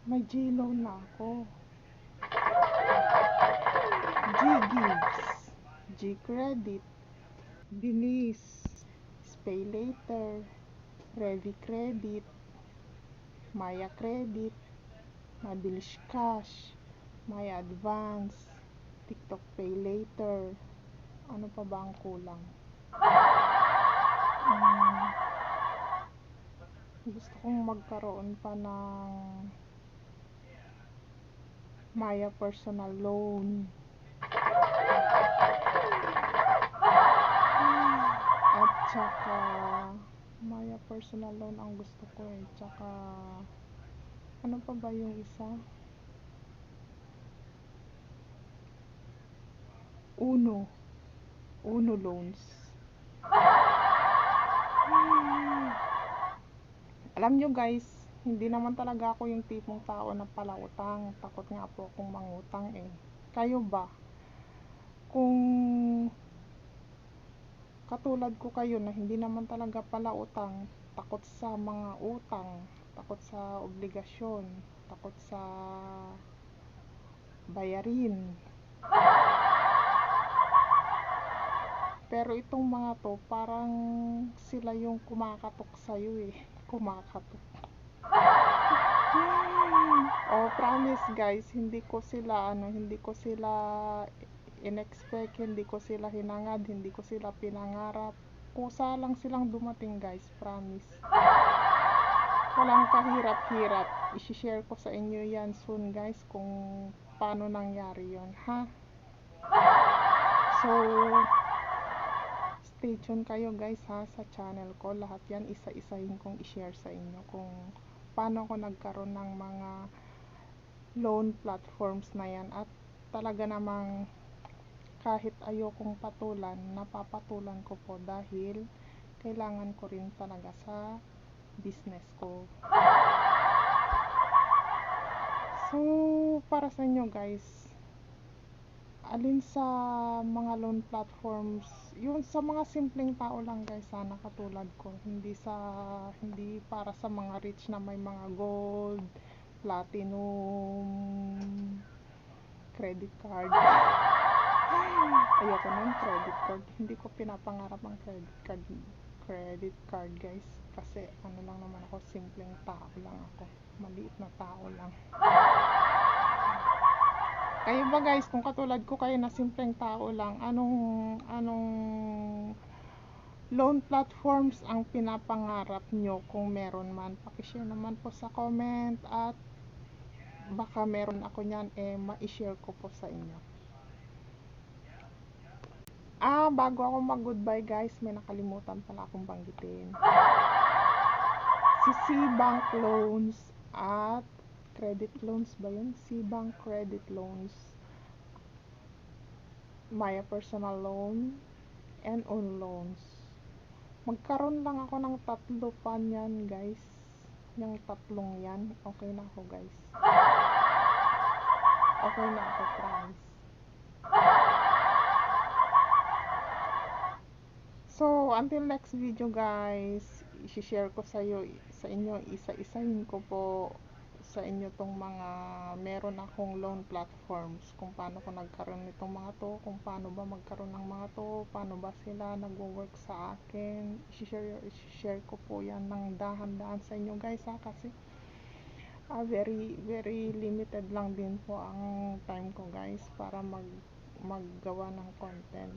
May G-loan na ako. G-Gives, G-Credit, Bilis, Pay Later, Ready Credit, Maya Credit, Mabilis Cash, Maya Advance, TikTok Pay Later. Ano pa ba ang kulang? Gusto kong magkaroon pa ng Maya Personal Loan. At saka Maya Personal Loan ang gusto ko eh. Tsaka ano pa ba yung isa? Uno Loans. Alam nyo guys, hindi naman talaga ako yung tipong tao na palautang. Takot nga po akong mangutang eh. Kayo ba? Kung katulad ko kayo na hindi naman talaga palautang, takot sa mga utang, takot sa obligasyon, takot sa bayarin. Pero itong mga to, parang sila yung kumakatok sa'yo eh. Kumakatok. Oh, promise guys, hindi ko sila in-expect, hindi ko sila hinangad, hindi ko sila pinangarap. Kusa lang silang dumating guys, promise. Walang kahirap-hirap. I-share ko sa inyo yan soon guys kung paano nangyari yon, ha? So, stay tuned kayo guys ha sa channel ko. Lahat yan isa-isahin kong i-share sa inyo kung paano ko nagkaroon ng mga loan platforms na yan. At talaga namang kahit ayokong patulan, napapatulan ko po dahil kailangan ko rin talaga sa business ko. So, para sa inyo guys, alin sa mga loan platforms, yun sa mga simpleng tao lang guys sana katulad ko, hindi para sa mga rich na may mga gold, platinum, credit card. Ayoko nun, credit card. Hindi ko pinapangarap ang credit card guys. Kasi ano lang naman ako, simpleng tao lang ako. Maliit na tao lang. Kayo ba guys, kung katulad ko kayo na simpleng tao lang, anong loan platforms ang pinapangarap nyo kung meron man? Pakishare naman po sa comment at baka meron ako nyan ma-share ko po sa inyo. Bago ako mag-goodbye guys, may nakalimutan pala akong banggitin. Si C-Bank Loans at Credit Loans ba yun? C-Bank Credit Loans, Maya Personal Loan, and On Loans. Magkaroon lang ako ng tatlo pa niyan guys. Yung tatlong yan, okay na ako guys. Okay na ako, promise. So, until next video guys, i-share ko sa inyo, isa-isahin ko po sa inyo tong mga meron akong loan platforms, kung paano ko nagkaroon nitong mga to, kung paano ba magkaroon ng mga to, paano ba sila nagwo-work sa akin. I-share ko po yan ng dahan-dahan sa inyo guys ha, kasi very limited lang din po ang time ko guys para maggawa ng content.